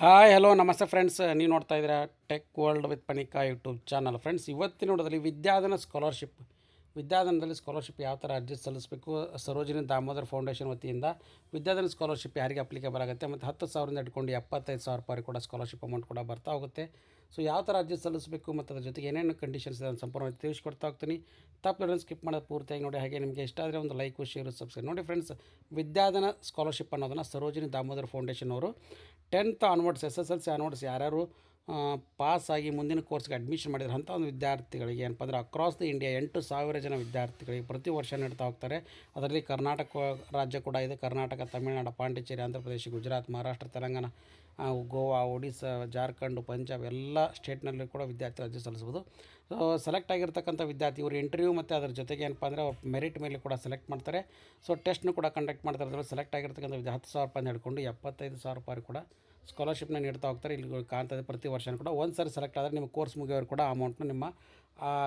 Hi hello ನಮಸ್ತೆ friends, ನೀವು ನೋಡ್ತಾ ಇದ್ದೀರಾ tech world with Panika YouTube channel. Friends, ಇವತ್ತಿನ ನೋಡೋದ್ರಲ್ಲಿ ವಿದ್ಯಾಧನದಲ್ಲಿ ಸ್ಕಾಲರ್ಶಿಪ್ ಯಾವ ಥರ ಅರ್ಜಿ ಸಲ್ಲಿಸಬೇಕು, ಸರೋಜಿನಿ ದಾಮೋದರ್ ಫೌಂಡೇಶನ್ ವತಿಯಿಂದ ವಿದ್ಯಾಧನ ಸ್ಕಾಲರ್ಶಿಪ್ ಯಾರಿಗೆ ಅಪ್ಲಿಕೇಬಲ್ ಆಗುತ್ತೆ, ಮತ್ತು 10,000 ಇಟ್ಕೊಂಡು 75,000 ರೂಪಾಯಿ ಕೂಡ ಸ್ಕಾಲರ್ಶಿಪ್ ಅಮೌಂಟ್ ಕೂಡ ಬರ್ತಾ ಹೋಗುತ್ತೆ. ಸೊ ಯಾವ ಥರ ಅರ್ಜಿ ಸಲ್ಲಿಸಬೇಕು ಮತ್ತು ಅದ್ರ ಜೊತೆಗೆ ಏನೇನು ಕಂಡೀಷನ್ಸ್ ಇದೆ ಅಂತ ಸಂಪೂರ್ಣವಾಗಿ ತಿಳಿಸ್ಕೊಡ್ತಾ ಹೋಗ್ತೀನಿ. ತಪ್ಪು ಸ್ಕಿಪ್ ಮಾಡೋದು ಪೂರ್ತಿಯಾಗಿ ನೋಡಿ. ಹಾಗೆ ನಿಮಗೆ ಇಷ್ಟ ಆದರೆ ಒಂದು ಲೈಕ್, ಶೇರ್, ಸಬ್ಸ್ಕ್ರೈಬ್ ನೋಡಿ. ಫ್ರೆಂಡ್ಸ್, ವಿದ್ಯಾಧನ ಸ್ಕಾಲರ್ಶಿಪ್ ಅನ್ನೋದನ್ನು ಸರೋಜಿನಿ ದಾಮೋದರ್ ಫೌಂಡೇಶನ್ ಅವರು 10th ಆನ್ವರ್ಡ್ಸ್ SSLC ಆನ್ವರ್ಡ್ಸ್ ಯಾರ್ಯಾರು ಪಾಸ್ ಆಗಿ ಮುಂದಿನ ಕೋರ್ಸ್ಗೆ ಅಡ್ಮಿಷನ್ ಮಾಡಿದ್ರೆ ಅಂಥ ಒಂದು ವಿದ್ಯಾರ್ಥಿಗಳಿಗೆ ಏನಪ್ಪ ಅಂದರೆ ಅಕ್ರಾಸ್ ದಿ ಇಂಡಿಯಾ 8,000 ಜನ ವಿದ್ಯಾರ್ಥಿಗಳಿಗೆ ಪ್ರತಿ ವರ್ಷ ನೀಡ್ತಾ ಹೋಗ್ತಾರೆ. ಅದರಲ್ಲಿ ಕರ್ನಾಟಕ ರಾಜ್ಯ ಕೂಡ ಇದೆ. ಕರ್ನಾಟಕ, ತಮಿಳುನಾಡು, ಪಾಂಡಿಚೇರಿ, ಆಂಧ್ರ ಪ್ರದೇಶ, ಗುಜರಾತ್, ಮಹಾರಾಷ್ಟ್ರ, ತೆಲಂಗಾಣ, ಗೋವಾ, ಒಡಿಸ್ಸಾ, ಜಾರ್ಖಂಡ್, ಪಂಜಾಬ್ ಎಲ್ಲ ಸ್ಟೇಟ್ನಲ್ಲಿ ಕೂಡ ವಿದ್ಯಾರ್ಥಿ ಅರ್ಜಿ ಸಲ್ಲಿಸ್ಬೋದು. ಸೊ ಸೆಲೆಕ್ಟ್ ಆಗಿರ್ತಕ್ಕಂಥ ವಿದ್ಯಾರ್ಥಿ ಇವರು ಇಂಟರ್ವ್ಯೂ ಮತ್ತು ಅದರ ಜೊತೆಗೆ ಏನಪ್ಪ ಅಂದರೆ ಮೆರಿಟ್ ಮೇಲೆ ಕೂಡ ಸೆಲೆಕ್ಟ್ ಮಾಡ್ತಾರೆ. ಸೊ ಟೆಸ್ಟ್ನು ಕೂಡ ಕಂಡಕ್ಟ್ ಮಾಡ್ತಾರೆ. ಅದರಲ್ಲಿ ಸೆಲೆಕ್ಟ್ ಆಗಿರ್ತಕ್ಕಂಥ 10,000 ರೂಪಾಯಿ ಹಿಡ್ಕೊಂಡು 75,000 ರೂಪಾಯಿ ಕೂಡ ಸ್ಕಾಲರ್ಶಿಪ್ನ ನೀಡ್ತಾ ಹೋಗ್ತಾರೆ. ಇಲ್ಲಿ ಕಾಣ್ತದೆ ಪ್ರತಿ ವರ್ಷವೂ ಕೂಡ ಒಂದು ಸಾರಿ ಸೆಲೆಕ್ಟ್ ಆದರೆ ನಿಮ್ಮ ಕೋರ್ಸ್ ಮುಗಿಯೋರು ಕೂಡ ಅಮೌಂಟ್ನ ನಿಮ್ಮ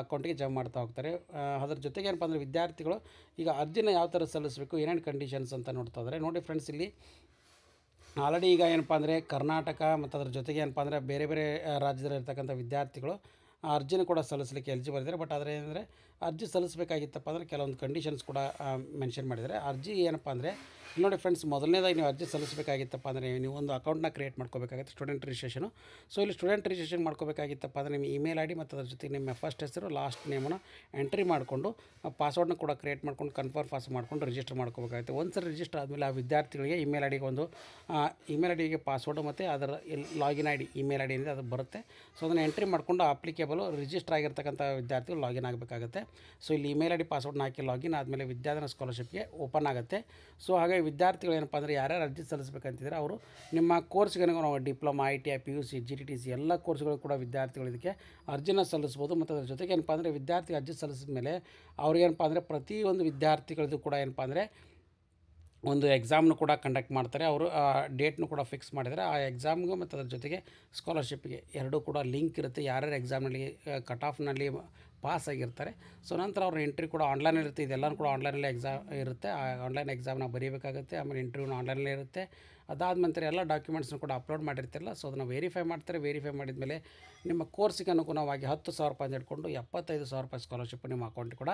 ಅಕೌಂಟಿಗೆ ಜಮಾ ಮಾಡ್ತಾ ಹೋಗ್ತಾರೆ. ಅದ್ರ ಜೊತೆಗೆ ಏನಪ್ಪ ಅಂದರೆ ವಿದ್ಯಾರ್ಥಿಗಳು ಈಗ ಅರ್ಜಿನ ಯಾವ ಥರ ಸಲ್ಲಿಸಬೇಕು, ಏನೇನು ಕಂಡೀಷನ್ಸ್ ಅಂತ ನೋಡ್ತಾ ಇದ್ದಾರೆ ನೋಡಿ. ಫ್ರೆಂಡ್ಸ್, ಇಲ್ಲಿ ಆಲ್ರೆಡಿ ಈಗ ಏನಪ್ಪ ಅಂದರೆ ಕರ್ನಾಟಕ ಮತ್ತು ಅದ್ರ ಜೊತೆಗೆ ಏನಪ್ಪ ಅಂದರೆ ಬೇರೆ ಬೇರೆ ರಾಜ್ಯದಲ್ಲಿರ್ತಕ್ಕಂಥ ವಿದ್ಯಾರ್ಥಿಗಳು ಅರ್ಜಿನ ಕೂಡ ಸಲ್ಲಿಸಲಿಕ್ಕೆ ಎಲಿಜಿಬಲ್ ಇದ್ದಾರೆ. ಬಟ್ ಆದರೆ ಏನಂದರೆ ಅರ್ಜಿ ಸಲ್ಲಿಸಬೇಕಾಗಿತ್ತಪ್ಪ ಅಂದರೆ ಕೆಲವೊಂದು ಕಂಡೀಷನ್ಸ್ ಕೂಡ ಮೆನ್ಷನ್ ಮಾಡಿದ್ದಾರೆ. ಅರ್ಜಿ ಏನಪ್ಪ ಅಂದರೆ ನೋಡಿ ಫ್ರೆಂಡ್ಸ್, ಮೊದಲನೇದಾಗಿ ನೀವು ಅರ್ಜಿ ಸಲ್ಲಿಸಬೇಕಾಗಿತ್ತಪ್ಪ ಅಂದರೆ ನೀವು ಒಂದು ಅಕೌಂಟ್ನ ಕ್ರಿಯೇಟ್ ಮಾಡ್ಕೋಬೇಕಾಗುತ್ತೆ, ಸ್ಟೂಡೆಂಟ್ ರಿಜಿಸ್ಟ್ರೇಷನು. ಸೊ ಇಲ್ಲಿ ಸ್ಟೂಡೆಂಟ್ ರಿಜಿಸ್ಟ್ರೇಷನ್ ಮಾಡ್ಕೋಬೇಕಾಗಿತ್ತಪ್ಪ ಅಂದರೆ ನಿಮ್ಮ ಇಮೇಲ್ ID ಮತ್ತು ಅದ್ರ ಜೊತೆಗೆ ನಿಮ್ಮ ಫಸ್ಟ್ ಹೆಸರು, ಲಾಸ್ಟ್ ನೇಮನ್ನು ಎಂಟ್ರಿ ಮಾಡಿಕೊಂಡು ಪಾಸ್ವರ್ಡ್ನ ಕೂಡ ಕ್ರಿಯೇಟ್ ಮಾಡ್ಕೊಂಡು ಕನ್ಫರ್ಮ್ ಪಾಸ್ ಮಾಡ್ಕೊಂಡು ರಿಜಿಸ್ಟರ್ ಮಾಡ್ಕೋಬೇಕಾಗುತ್ತೆ. ಒಂದು ಸರಿ ರಿಜಿಸ್ಟರ್ ಆದಮೇಲೆ ಆ ವಿದ್ಯಾರ್ಥಿಗಳಿಗೆ ಇಮೇಲ್ ಐಡಿಗೆ ಒಂದು ಇಮೇಲ್ ಐಡಿಗೆ ಪಾಸ್ವರ್ಡು ಮತ್ತು ಅದರ ಲಾಗಿನ್ ID ಇಮೇಲ್ ID ಏನಿದೆ ಅದು ಬರುತ್ತೆ. ಸೊ ಅದನ್ನು ಎಂಟ್ರಿ ಮಾಡಿಕೊಂಡು ಅಪ್ಲಿಕೇಬಲು ರಿಜಿಸ್ಟರ್ ಆಗಿರ್ತಕ್ಕಂಥ ವಿದ್ಯಾರ್ಥಿಗಳು ಲಾಗಿನ್ ಆಗಬೇಕಾಗುತ್ತೆ. ಸೊ ಇಲ್ಲಿ ಇಮೇಲ್ ID ಪಾಸ್ವರ್ಡ್ನ ಹಾಕಿ ಲಾಗಿನ್ ಆದಮೇಲೆ ವಿದ್ಯಾಧನ ಸ್ಕಾಲರ್ಶಿಪ್ಗೆ ಓಪನ್ ಆಗುತ್ತೆ. ಸೊ ಹಾಗಾಗಿ ವಿದ್ಯಾರ್ಥಿಗಳು ಏನಪ್ಪ ಅಂದರೆ ಯಾರ್ಯಾರು ಅರ್ಜಿ ಸಲ್ಲಿಸಬೇಕಂತಿದ್ರೆ ಅವರು ನಿಮ್ಮ ಕೋರ್ಸ್ಗೆ ನಾವು ಡಿಪ್ಲೊಮಾ, ITI, PUC, GTTC ಎಲ್ಲ ಕೋರ್ಸ್ಗಳು ಕೂಡ ವಿದ್ಯಾರ್ಥಿಗಳು ಇದಕ್ಕೆ ಅರ್ಜಿನ ಸಲ್ಲಿಸ್ಬೋದು. ಮತ್ತು ಅದ್ರ ಜೊತೆಗೆ ಏನಪ್ಪ ಅಂದರೆ ವಿದ್ಯಾರ್ಥಿ ಅರ್ಜಿ ಸಲ್ಲಿಸಿದ ಮೇಲೆ ಅವ್ರಿಗೇನಪ್ಪ ಅಂದರೆ ಪ್ರತಿಯೊಂದು ವಿದ್ಯಾರ್ಥಿಗಳದ್ದು ಕೂಡ ಏನಪ್ಪ ಅಂದರೆ ಒಂದು ಎಕ್ಸಾಮ್ನು ಕೂಡ ಕಂಡಕ್ಟ್ ಮಾಡ್ತಾರೆ. ಅವರು ಡೇಟ್ನು ಕೂಡ ಫಿಕ್ಸ್ ಮಾಡಿದರೆ ಆ ಎಕ್ಸಾಮ್ಗೂ ಮತ್ತು ಅದ್ರ ಜೊತೆಗೆ ಸ್ಕಾಲರ್ಶಿಪ್ಗೆ ಎರಡೂ ಕೂಡ ಲಿಂಕ್ ಇರುತ್ತೆ. ಯಾರ್ಯಾರು ಎಕ್ಸಾಮ್ನಲ್ಲಿ ಕಟ್ ಆಫ್ನಲ್ಲಿ ಪಾಸ್ ಆಗಿರ್ತಾರೆ, ಸೊ ನಂತರ ಅವ್ರ ಎಂಟ್ರಿ ಕೂಡ ಆನ್ಲೈನಲ್ಲಿ ಇರುತ್ತೆ. ಇದೆಲ್ಲನೂ ಕೂಡ ಆನ್ಲೈನಲ್ಲೇ ಎಕ್ಸಾಮ್ ಇರುತ್ತೆ. ಆ ಆನ್ಲೈನ್ ಎಕ್ಸಾಮ್ನ ಬರೀಬೇಕಾಗುತ್ತೆ. ಆಮೇಲೆ ಇಂಟರ್ವ್ಯೂನ ಆನ್ಲೈನಲ್ಲೇ ಇರುತ್ತೆ. ಅದಾದ ನಂತರ ಎಲ್ಲ ಡಾಕ್ಯುಮೆಂಟ್ಸ್ನ ಕೂಡ ಅಪ್ಲೋಡ್ ಮಾಡಿರ್ತಿರಲ್ಲ, ಸೊ ಅದನ್ನು ವೆರಿಫೈ ಮಾಡ್ತಾರೆ. ವೆರಿಫೈ ಮಾಡಿದ ಮೇಲೆ ನಿಮ್ಮ ಕೋರ್ಸಿಗೆ ಅನುಗುಣವಾಗಿ 10,000 ರೂಪಾಯಿ ಹಿಡ್ಕೊಂಡು 75,000 ರೂಪಾಯಿ ಸ್ಕಾಲರ್ಶಿಪ್ ನಿಮ್ಮ ಅಕೌಂಟಿಗೆ ಕೂಡ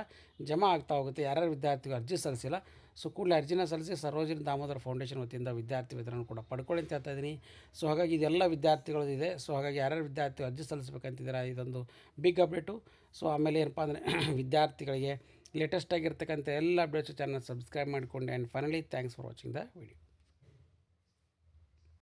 ಜಮಾ ಆಗ್ತಾ ಹೋಗುತ್ತೆ. ಯಾರ್ಯಾರು ವಿದ್ಯಾರ್ಥಿಗಳು ಅರ್ಜಿ ಸಲ್ಲಿಸಿಲ್ಲ, ಸೊ ಕೂಡಲೇ ಅರ್ಜಿನ ಸಲ್ಲಿಸಿ ಸರೋಜಿನಿ ದಾಮೋದರ ಫೌಂಡೇಶನ್ ವತಿಯಿಂದ ವಿದ್ಯಾರ್ಥಿ ವೇತನ ಕೂಡ ಪಡ್ಕೊಳ್ಳಿ ಅಂತ ಹೇಳ್ತಾ ಇದ್ದೀನಿ. ಸೊ ಹಾಗಾಗಿ ಇದೆಲ್ಲ ವಿದ್ಯಾರ್ಥಿಗಳು ಇದೆ. ಸೊ ಹಾಗಾಗಿ ಯಾರ್ಯಾರು ವಿದ್ಯಾರ್ಥಿ ಅರ್ಜಿ ಸಲ್ಲಿಸಬೇಕಂತಿದ್ದಾರೆ ಇದೊಂದು ಬಿಗ್ ಅಪ್ಡೇಟು. ಸೊ ಆಮೇಲೆ ಏನಪ್ಪ ಅಂದರೆ ವಿದ್ಯಾರ್ಥಿಗಳಿಗೆ ಲೇಟೆಸ್ಟ್ ಆಗಿರ್ತಕ್ಕಂಥ ಎಲ್ಲ ಅಪ್ಡೇಟ್ಸ್ ಚಾನಲ್ ಸಬ್ಸ್ಕ್ರೈಬ್ ಮಾಡಿಕೊಂಡು. And finally thanks for watching the video.